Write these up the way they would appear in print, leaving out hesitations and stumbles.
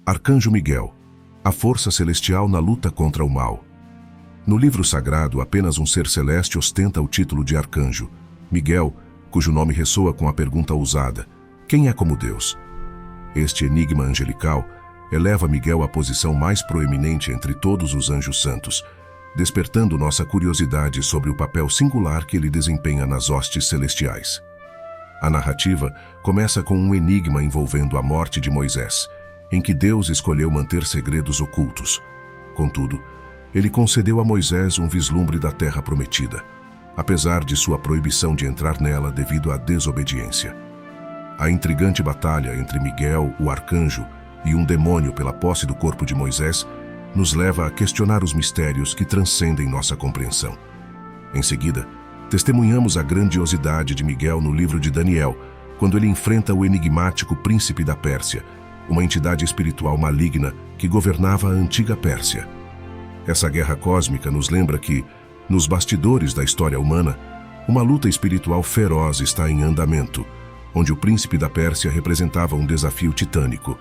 Arcanjo Miguel, a força celestial na luta contra o mal. No livro sagrado, apenas um ser celeste ostenta o título de arcanjo, Miguel, cujo nome ressoa com a pergunta ousada: quem é como Deus? Este enigma angelical eleva Miguel à posição mais proeminente entre todos os anjos santos, despertando nossa curiosidade sobre o papel singular que ele desempenha nas hostes celestiais. A narrativa começa com um enigma envolvendo a morte de Moisés, em que Deus escolheu manter segredos ocultos. Contudo, ele concedeu a Moisés um vislumbre da terra prometida, apesar de sua proibição de entrar nela devido à desobediência. A intrigante batalha entre Miguel, o arcanjo, e um demônio pela posse do corpo de Moisés nos leva a questionar os mistérios que transcendem nossa compreensão. Em seguida, testemunhamos a grandiosidade de Miguel no livro de Daniel, quando ele enfrenta o enigmático príncipe da Pérsia, uma entidade espiritual maligna que governava a antiga Pérsia. Essa guerra cósmica nos lembra que, nos bastidores da história humana, uma luta espiritual feroz está em andamento, onde o príncipe da Pérsia representava um desafio titânico.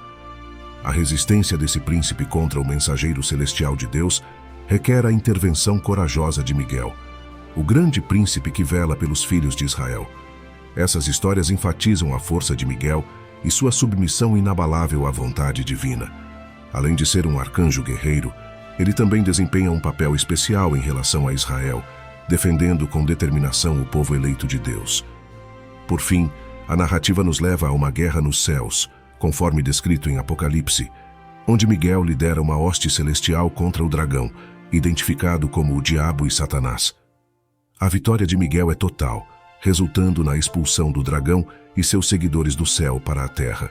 A resistência desse príncipe contra o mensageiro celestial de Deus requer a intervenção corajosa de Miguel, o grande príncipe que vela pelos filhos de Israel. Essas histórias enfatizam a força de Miguel e sua submissão inabalável à vontade divina. Além de ser um arcanjo guerreiro, ele também desempenha um papel especial em relação a Israel, defendendo com determinação o povo eleito de Deus. Por fim, a narrativa nos leva a uma guerra nos céus, conforme descrito em Apocalipse, onde Miguel lidera uma hoste celestial contra o dragão, identificado como o Diabo e Satanás. A vitória de Miguel é total, resultando na expulsão do dragão e seus seguidores do céu para a terra.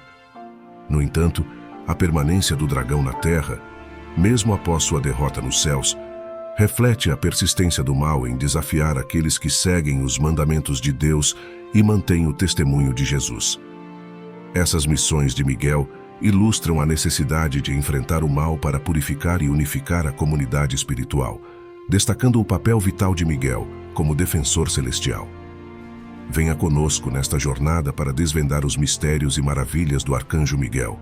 No entanto, a permanência do dragão na terra, mesmo após sua derrota nos céus, reflete a persistência do mal em desafiar aqueles que seguem os mandamentos de Deus e mantêm o testemunho de Jesus. Essas missões de Miguel ilustram a necessidade de enfrentar o mal para purificar e unificar a comunidade espiritual, destacando o papel vital de Miguel como defensor celestial. Venha conosco nesta jornada para desvendar os mistérios e maravilhas do Arcanjo Miguel,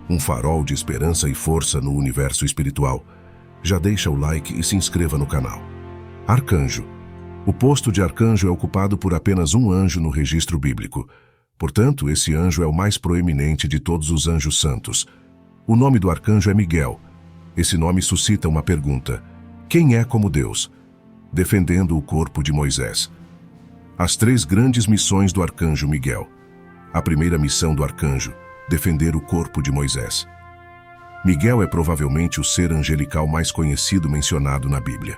um farol de esperança e força no universo espiritual. Já deixa o like e se inscreva no canal. Arcanjo. O posto de arcanjo é ocupado por apenas um anjo no registro bíblico. Portanto, esse anjo é o mais proeminente de todos os anjos santos. O nome do arcanjo é Miguel. Esse nome suscita uma pergunta: quem é como Deus? Defendendo o corpo de Moisés. As três grandes missões do arcanjo Miguel. A primeira missão do arcanjo: defender o corpo de Moisés. Miguel é provavelmente o ser angelical mais conhecido mencionado na Bíblia.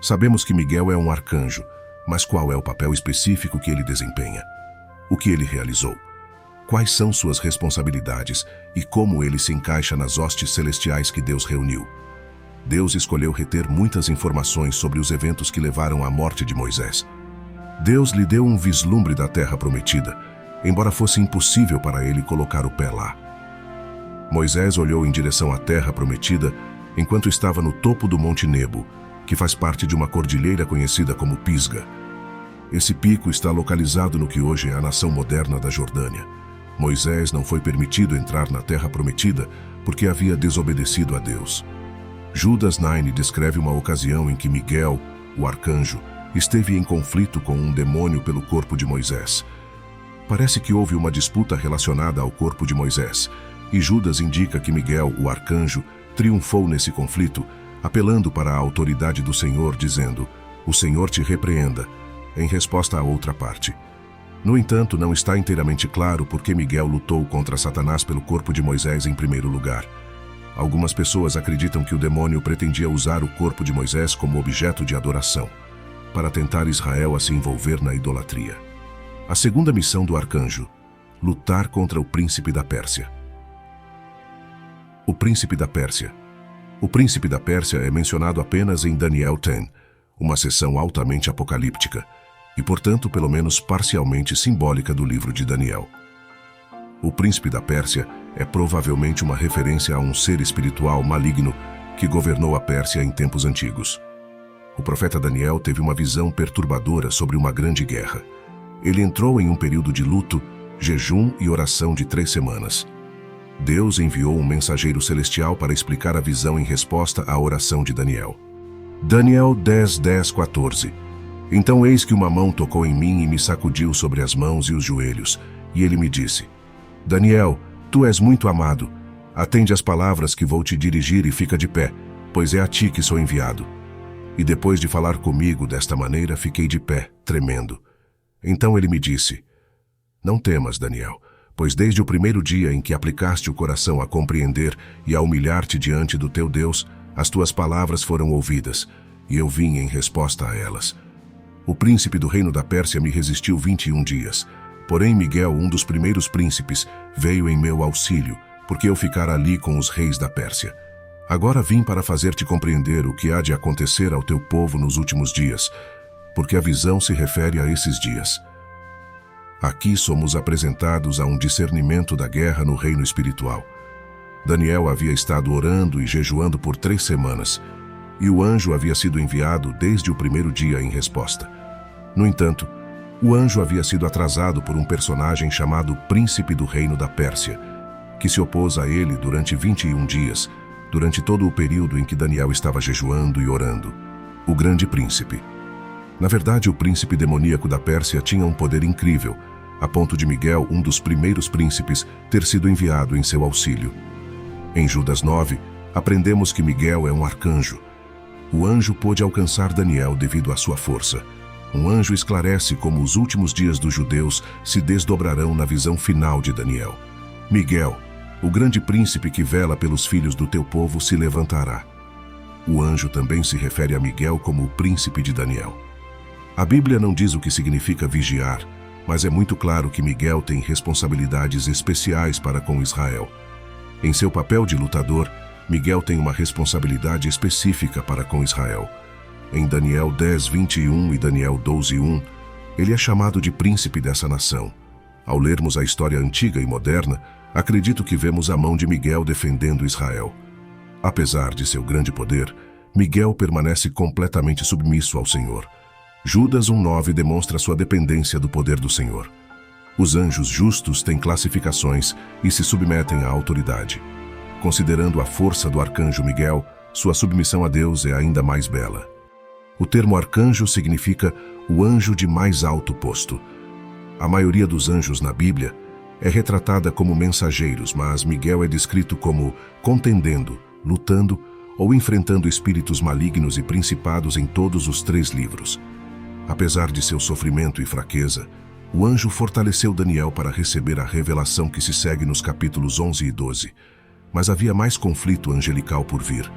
Sabemos que Miguel é um arcanjo, mas qual é o papel específico que ele desempenha? O que ele realizou? Quais são suas responsabilidades e como ele se encaixa nas hostes celestiais que Deus reuniu? Deus escolheu reter muitas informações sobre os eventos que levaram à morte de Moisés. Deus lhe deu um vislumbre da terra prometida, embora fosse impossível para ele colocar o pé lá. Moisés olhou em direção à terra prometida enquanto estava no topo do Monte Nebo, que faz parte de uma cordilheira conhecida como Pisga. Esse pico está localizado no que hoje é a nação moderna da Jordânia. Moisés não foi permitido entrar na terra prometida porque havia desobedecido a Deus. Judas 9 descreve uma ocasião em que Miguel, o arcanjo, esteve em conflito com um demônio pelo corpo de Moisés. Parece que houve uma disputa relacionada ao corpo de Moisés, e Judas indica que Miguel, o arcanjo, triunfou nesse conflito, apelando para a autoridade do Senhor, dizendo: "O Senhor te repreenda", em resposta à outra parte. No entanto, não está inteiramente claro por que Miguel lutou contra Satanás pelo corpo de Moisés em primeiro lugar. Algumas pessoas acreditam que o demônio pretendia usar o corpo de Moisés como objeto de adoração, para tentar Israel a se envolver na idolatria. A segunda missão do arcanjo: lutar contra o príncipe da Pérsia. O príncipe da Pérsia. O príncipe da Pérsia é mencionado apenas em Daniel 10, uma seção altamente apocalíptica, e portanto pelo menos parcialmente simbólica do livro de Daniel. O príncipe da Pérsia é provavelmente uma referência a um ser espiritual maligno que governou a Pérsia em tempos antigos. O profeta Daniel teve uma visão perturbadora sobre uma grande guerra. Ele entrou em um período de luto, jejum e oração de 3 semanas. Deus enviou um mensageiro celestial para explicar a visão em resposta à oração de Daniel. Daniel 10:14. Então eis que uma mão tocou em mim e me sacudiu sobre as mãos e os joelhos, e ele me disse: Daniel, tu és muito amado. Atende às palavras que vou te dirigir e fica de pé, pois é a ti que sou enviado. E depois de falar comigo desta maneira, fiquei de pé, tremendo. Então ele me disse: Não temas, Daniel, pois desde o primeiro dia em que aplicaste o coração a compreender e a humilhar-te diante do teu Deus, as tuas palavras foram ouvidas, e eu vim em resposta a elas. O príncipe do reino da Pérsia me resistiu 21 dias. Porém Miguel, um dos primeiros príncipes, veio em meu auxílio, porque eu ficara ali com os reis da Pérsia. Agora vim para fazer-te compreender o que há de acontecer ao teu povo nos últimos dias, porque a visão se refere a esses dias. Aqui somos apresentados a um discernimento da guerra no reino espiritual. Daniel havia estado orando e jejuando por 3 semanas, e o anjo havia sido enviado desde o primeiro dia em resposta. No entanto, o anjo havia sido atrasado por um personagem chamado Príncipe do Reino da Pérsia, que se opôs a ele durante 21 dias, durante todo o período em que Daniel estava jejuando e orando. O grande príncipe. Na verdade, o príncipe demoníaco da Pérsia tinha um poder incrível, a ponto de Miguel, um dos primeiros príncipes, ter sido enviado em seu auxílio. Em Judas 9, aprendemos que Miguel é um arcanjo. O anjo pôde alcançar Daniel devido à sua força. Um anjo esclarece como os últimos dias dos judeus se desdobrarão na visão final de Daniel. Miguel, o grande príncipe que vela pelos filhos do teu povo, se levantará. O anjo também se refere a Miguel como o príncipe de Daniel. A Bíblia não diz o que significa vigiar, mas é muito claro que Miguel tem responsabilidades especiais para com Israel. Em seu papel de lutador, Miguel tem uma responsabilidade específica para com Israel. Em Daniel 10:21 e Daniel 12:1, ele é chamado de príncipe dessa nação. Ao lermos a história antiga e moderna, acredito que vemos a mão de Miguel defendendo Israel. Apesar de seu grande poder, Miguel permanece completamente submisso ao Senhor. Judas 1:9 demonstra sua dependência do poder do Senhor. Os anjos justos têm classificações e se submetem à autoridade. Considerando a força do arcanjo Miguel, sua submissão a Deus é ainda mais bela. O termo arcanjo significa o anjo de mais alto posto. A maioria dos anjos na Bíblia é retratada como mensageiros, mas Miguel é descrito como contendendo, lutando ou enfrentando espíritos malignos e principados em todos os 3 livros. Apesar de seu sofrimento e fraqueza, o anjo fortaleceu Daniel para receber a revelação que se segue nos capítulos 11 e 12. Mas havia mais conflito angelical por vir.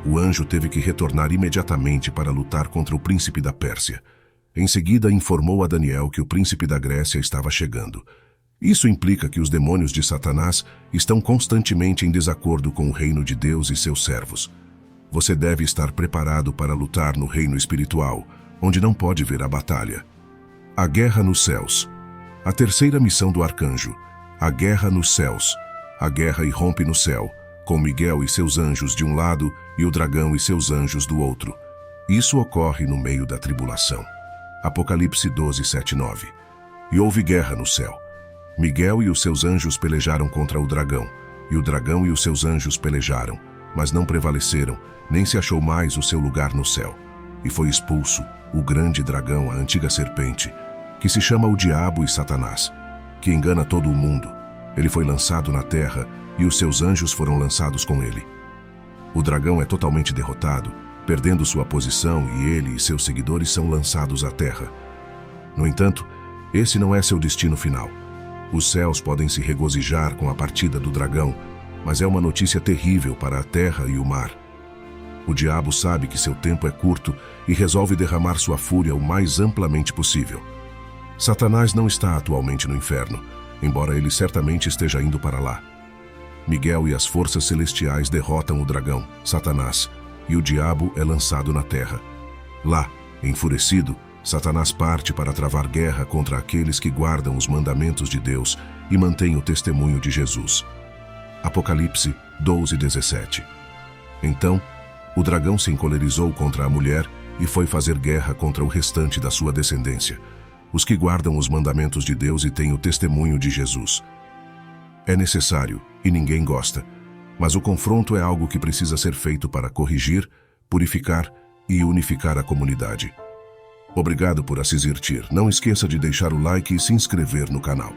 O anjo teve que retornar imediatamente para lutar contra o príncipe da Pérsia. Em seguida, informou a Daniel que o príncipe da Grécia estava chegando. Isso implica que os demônios de Satanás estão constantemente em desacordo com o reino de Deus e seus servos. Você deve estar preparado para lutar no reino espiritual, onde não pode ver a batalha. A guerra nos céus. A terceira missão do arcanjo. A guerra nos céus. A guerra irrompe no céu, com Miguel e seus anjos de um lado e o dragão e seus anjos do outro. Isso ocorre no meio da tribulação. Apocalipse 12:7-9. E houve guerra no céu. Miguel e os seus anjos pelejaram contra o dragão, e o dragão e os seus anjos pelejaram, mas não prevaleceram, nem se achou mais o seu lugar no céu. E foi expulso o grande dragão, a antiga serpente, que se chama o Diabo e Satanás, que engana todo o mundo. Ele foi lançado na terra e os seus anjos foram lançados com ele. O dragão é totalmente derrotado, perdendo sua posição, e ele e seus seguidores são lançados à terra. No entanto, esse não é seu destino final. Os céus podem se regozijar com a partida do dragão, mas é uma notícia terrível para a terra e o mar. O diabo sabe que seu tempo é curto e resolve derramar sua fúria o mais amplamente possível. Satanás não está atualmente no inferno, embora ele certamente esteja indo para lá. Miguel e as forças celestiais derrotam o dragão, Satanás, e o diabo é lançado na terra. Lá, enfurecido, Satanás parte para travar guerra contra aqueles que guardam os mandamentos de Deus e mantêm o testemunho de Jesus. Apocalipse 12:17. Então, o dragão se encolerizou contra a mulher e foi fazer guerra contra o restante da sua descendência, os que guardam os mandamentos de Deus e têm o testemunho de Jesus. É necessário, e ninguém gosta. Mas o confronto é algo que precisa ser feito para corrigir, purificar e unificar a comunidade. Obrigado por assistir. Não esqueça de deixar o like e se inscrever no canal.